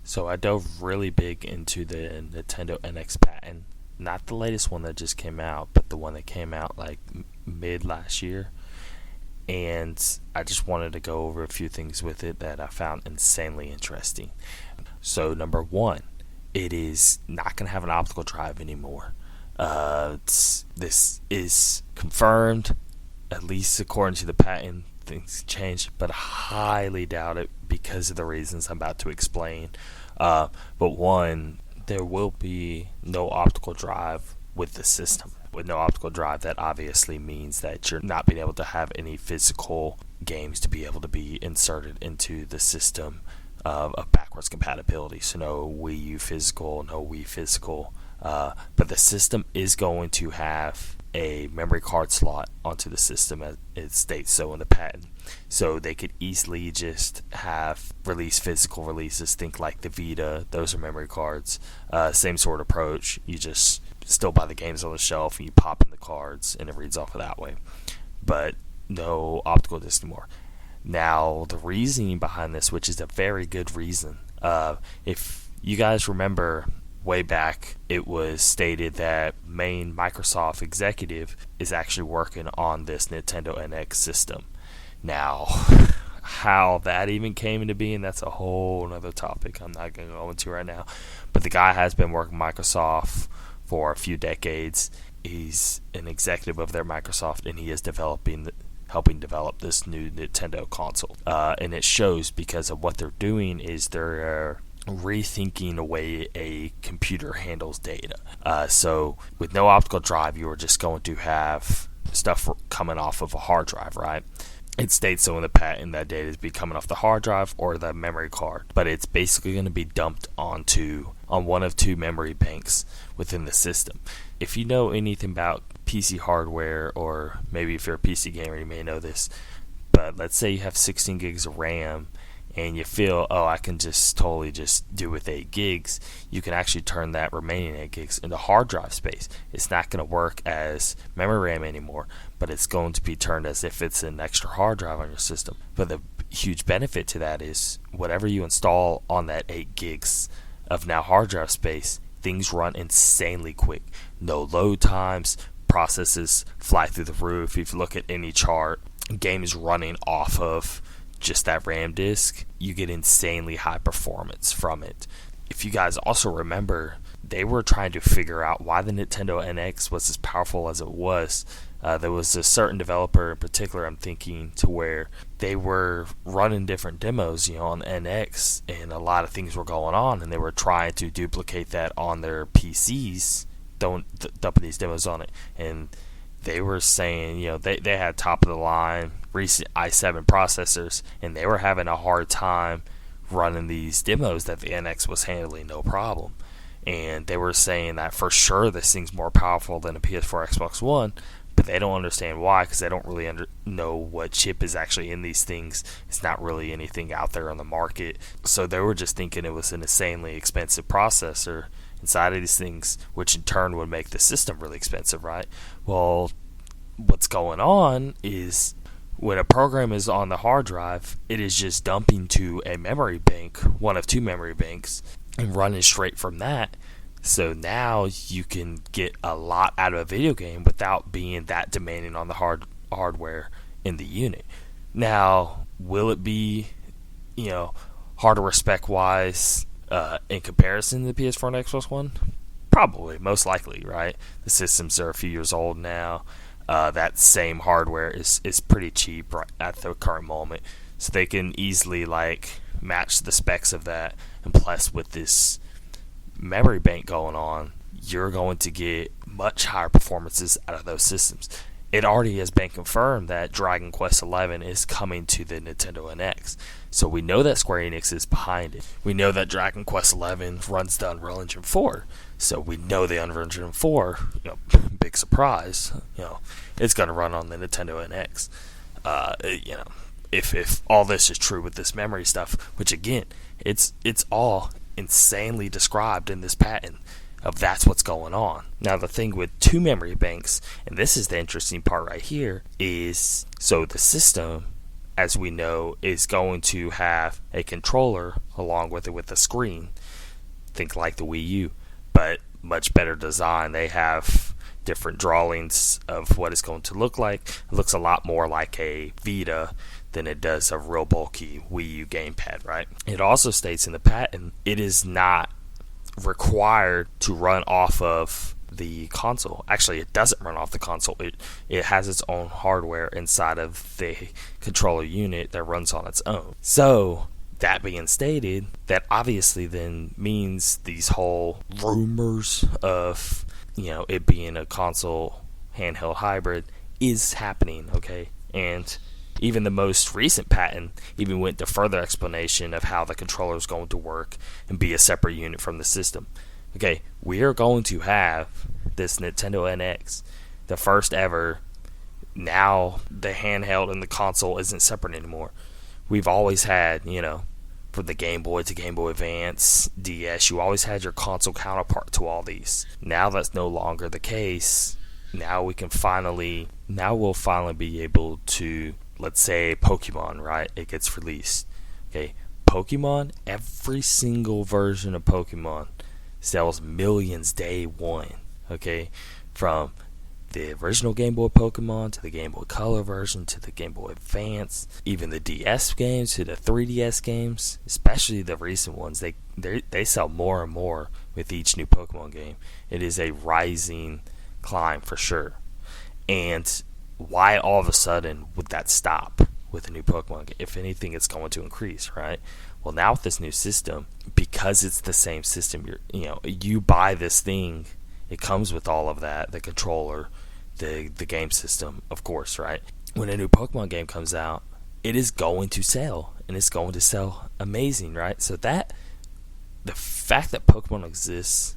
So I dove really big into the Nintendo NX patent, not the latest one that just came out, but the one that came out like mid last year. And I just wanted to go over a few things with it that I found insanely interesting. So number one, it is not going to have an optical drive anymore. This is confirmed, at least according to the patent. Things change, but I highly doubt it because of the reasons I'm about to explain. But one, there will be no optical drive with the system. With no optical drive, that obviously means that you're not being able to have any physical games to be able to be inserted into the system of backwards compatibility. So no Wii U physical, no Wii physical. But the system is going to have a memory card slot onto the system, as it states so in the patent. So they could easily just have physical releases. Think like the Vita; those are memory cards. Same sort of approach. You just still buy the games on the shelf and you pop in the cards and it reads off of that way. But no optical disc anymore. Now the reasoning behind this, which is a very good reason, if you guys remember way back, it was stated that main Microsoft executive is actually working on this Nintendo NX system. Now, how that even came into being, that's a whole other topic I'm not going to go into right now. But the guy has been working Microsoft for a few decades. He's an executive of their Microsoft, and he is helping develop this new Nintendo console. And it shows because of what they're doing is they're rethinking the way a computer handles data. So with no optical drive, you are just going to have stuff coming off of a hard drive, right? It states so in the patent that data is be coming off the hard drive or the memory card, but it's basically going to be dumped on one of two memory banks within the system. If you know anything about PC hardware, or maybe if you're a PC gamer, you may know this, but let's say you have 16 gigs of RAM and you feel, I can just totally just do with 8 gigs, you can actually turn that remaining 8 gigs into hard drive space. It's not going to work as memory RAM anymore, but it's going to be turned as if it's an extra hard drive on your system. But the huge benefit to that is whatever you install on that 8 gigs of now hard drive space, things run insanely quick. No load times, processes fly through the roof. If you look at any chart, games running off of just that RAM disk, you get insanely high performance from it. If you guys also remember, they were trying to figure out why the Nintendo NX was as powerful as it was. There was a certain developer in particular, I'm thinking, to where they were running different demos, on NX, and a lot of things were going on, and they were trying to duplicate that on their PCs, dumping these demos on it. And they were saying, they had top of the line recent i7 processors, and they were having a hard time running these demos that the NX was handling no problem. And they were saying that for sure this thing's more powerful than a PS4 Xbox One, but they don't understand why, because they don't really know what chip is actually in these things. It's not really anything out there on the market. So they were just thinking it was an insanely expensive processor inside of these things, which in turn would make the system really expensive, right? Well, what's going on is when a program is on the hard drive, it is just dumping to a memory bank, one of two memory banks, and running straight from that. So now you can get a lot out of a video game without being that demanding on the hardware in the unit. Now, will it be, hardware spec wise in comparison to the PS4 and Xbox One? Probably, most likely, right? The systems are a few years old now. That same hardware is pretty cheap right at the current moment, so they can easily match the specs of that. And plus, with this memory bank going on, you're going to get much higher performances out of those systems. It already has been confirmed that Dragon Quest XI is coming to the Nintendo NX. So we know that Square Enix is behind it. We know that Dragon Quest XI runs the Unreal Engine 4. So we know the Unreal Engine 4, big surprise, it's going to run on the Nintendo NX. If all this is true with this memory stuff, which again, it's all insanely described in this patent of that's what's going on. Now the thing with two memory banks, and this is the interesting part right here, is so the system as we know, is going to have a controller along with it with a screen. Think like the Wii U, but much better design. They have different drawings of what it's going to look like. It looks a lot more like a Vita than it does a real bulky Wii U gamepad, right? It also states in the patent it is not required to run off of the console. Actually, it doesn't run off the console. It has its own hardware inside of the controller unit that runs on its own. So that being stated, that obviously then means these whole rumors of, it being a console handheld hybrid is happening, okay? And even the most recent patent even went to further explanation of how the controller is going to work and be a separate unit from the system. Okay, we are going to have this Nintendo NX, the first ever. Now the handheld and the console isn't separate anymore. We've always had, from the Game Boy to Game Boy Advance, DS, you always had your console counterpart to all these. Now that's no longer the case. Now we'll finally be able to, let's say Pokemon, right? It gets released. Okay, Pokemon, every single version of Pokemon sells millions day one. Okay, from the original Game Boy Pokemon to the Game Boy Color version to the Game Boy Advance, even the DS games to the 3DS games, especially the recent ones, they sell more and more with each new Pokemon game. It is a rising climb for sure. And why all of a sudden would that stop with a new Pokemon game? If anything, it's going to increase, right? Well, now with this new system, because it's the same system, you buy this thing, it comes with all of that, the controller, the game system, of course, right? When a new Pokemon game comes out, it is going to sell, and it's going to sell amazing, right? So the fact that Pokemon exists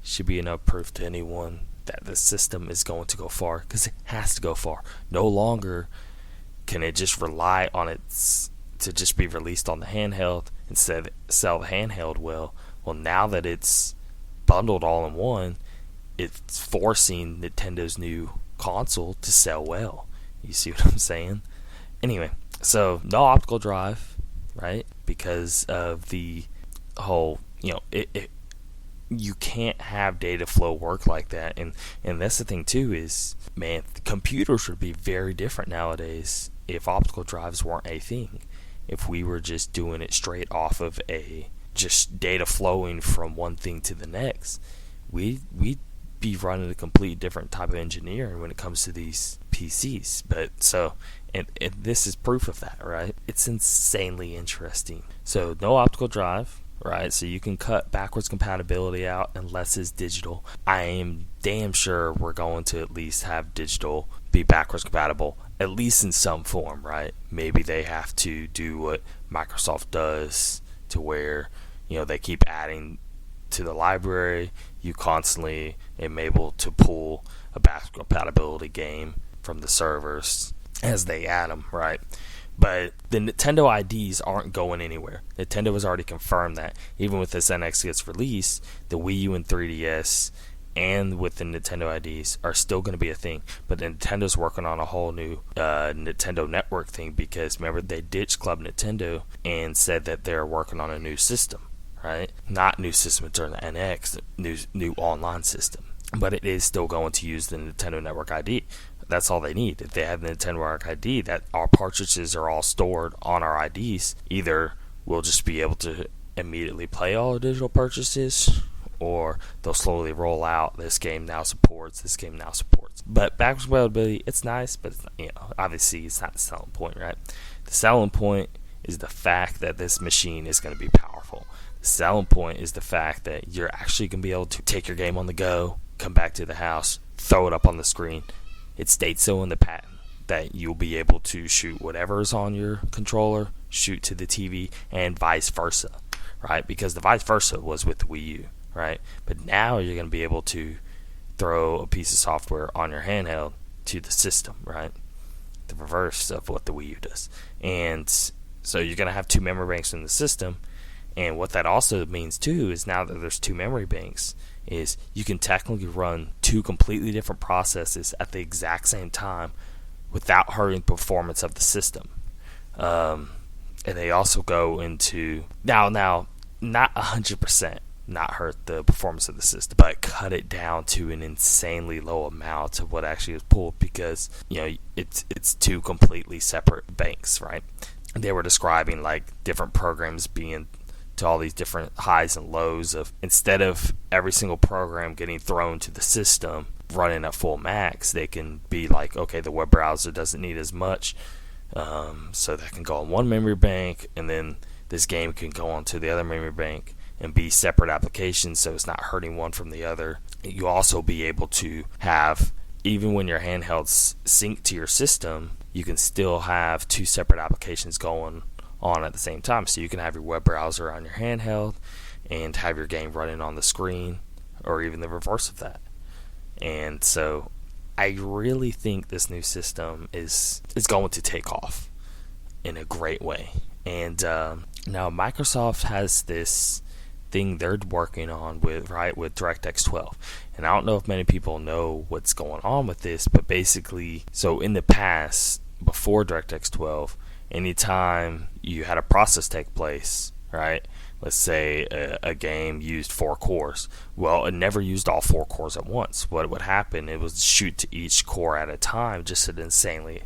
should be enough proof to anyone that the system is going to go far, because it has to go far. No longer can it just rely on to just be released on the handheld instead of sell the handheld well. Well, now that it's bundled all in one, it's forcing Nintendo's new console to sell well. You see what I'm saying? Anyway, so no optical drive, right? Because of the whole, you can't have data flow work like that. And that's the thing too is, man, computers would be very different nowadays if optical drives weren't a thing. If we were just doing it straight off of just data flowing from one thing to the next, we'd be running a completely different type of engineering when it comes to these PCs. But so, and this is proof of that, right? It's insanely interesting. So no optical drive, right? So you can cut backwards compatibility out unless it's digital. I am damn sure we're going to at least have digital be backwards compatible, at least in some form, right? Maybe they have to do what Microsoft does to where, they keep adding to the library. You constantly am able to pull a backwards compatibility game from the servers as they add them, right? But the Nintendo IDs aren't going anywhere. Nintendo has already confirmed that. Even with this NX gets released, the Wii U and 3DS and with the Nintendo IDs are still going to be a thing. But Nintendo's working on a whole new Nintendo Network thing, because remember they ditched Club Nintendo and said that they're working on a new system, right? Not new system during the NX, new online system. But it is still going to use the Nintendo Network ID. That's all they need. If they have the Nintendo Network ID, that our cartridges are all stored on our IDs, either we'll just be able to immediately play all the digital purchases, or they'll slowly roll out, this game now supports. But backwards compatibility, it's nice, but obviously it's not the selling point, right? The selling point is the fact that this machine is going to be powerful. The selling point is the fact that you're actually going to be able to take your game on the go, come back to the house, throw it up on the screen. It states so in the patent that you'll be able to shoot whatever's on your controller, shoot to the TV, and vice versa, right? Because the vice versa was with the Wii U, right? But now you're going to be able to throw a piece of software on your handheld to the system, right? The reverse of what the Wii U does. And so you're going to have two memory banks in the system. And what that also means too is now that there's two memory banks, is you can technically run two completely different processes at the exact same time without hurting the performance of the system, And they also go into now not 100% not hurt the performance of the system, but cut it down to an insanely low amount of what actually is pulled, because it's two completely separate banks, right? They were describing like different programs being to all these different highs and lows of, instead of every single program getting thrown to the system running at full max, they can be like, okay, the web browser doesn't need as much, so that can go on one memory bank, and then this game can go onto the other memory bank and be separate applications, so it's not hurting one from the other. You also be able to have, even when your handhelds sync to your system, you can still have two separate applications going on at the same time. So you can have your web browser on your handheld and have your game running on the screen, or even the reverse of that. And so I really think this new system is going to take off in a great way. And now Microsoft has this thing they're working on with DirectX 12. And I don't know if many people know what's going on with this, but basically, so in the past, before DirectX 12, anytime you had a process take place, right? Let's say a game used 4 cores. Well, it never used all 4 cores at once. What would happen, it would shoot to each core at a time, just at insanely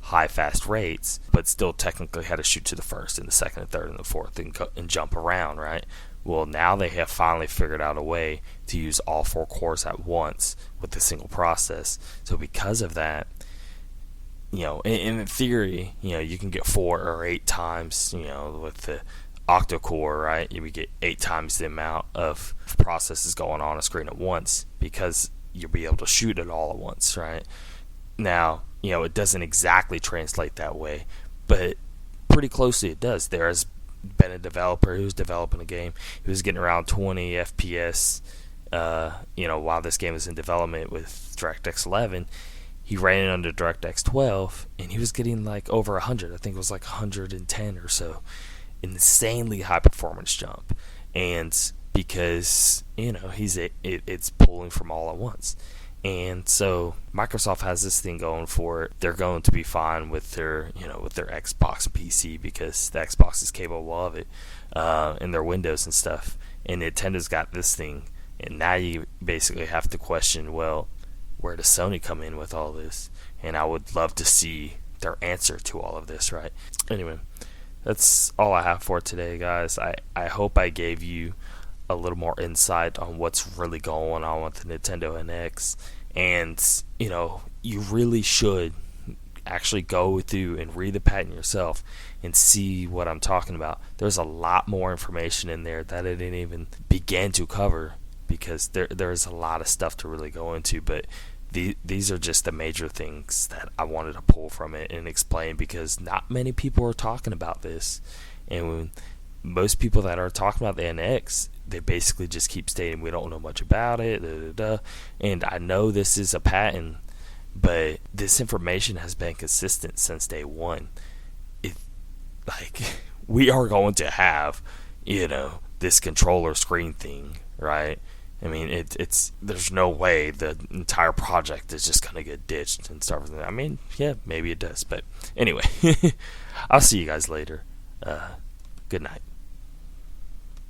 high fast rates, but still technically had to shoot to the first and the second and third and the fourth and jump around, right? Well, now they have finally figured out a way to use all 4 cores at once with a single process. So because of that, in theory, you can get 4 or 8 times, with the octa-core, right? You would get 8 times the amount of processes going on a screen at once, because you'll be able to shoot it all at once, right? Now, it doesn't exactly translate that way, but pretty closely it does. There has been a developer who's developing a game who was getting around 20 FPS, while this game was in development with DirectX 11. He ran it under DirectX 12, and he was getting like over 100. I think it was like 110 or so. Insanely high performance jump. And because, it's pulling from all at once. And so Microsoft has this thing going for it. They're going to be fine with their Xbox and PC, because the Xbox is capable of it, and their Windows and stuff. And Nintendo's got this thing, and now you basically have to question, well, where does Sony come in with all this? And I would love to see their answer to all of this, right? Anyway, that's all I have for today, guys. I hope I gave you a little more insight on what's really going on with the Nintendo NX. And, you really should actually go through and read the patent yourself and see what I'm talking about. There's a lot more information in there that I didn't even begin to cover, because there's a lot of stuff to really go into. But these are just the major things that I wanted to pull from it and explain, because not many people are talking about this. And when most people that are talking about the NX, they basically just keep stating we don't know much about it, and I know this is a patent, but this information has been consistent since day one. We are going to have, this controller screen thing, right? I mean, it's there's no way the entire project is just gonna get ditched and stuff. I mean, yeah, maybe it does, but anyway, I'll see you guys later. Good night.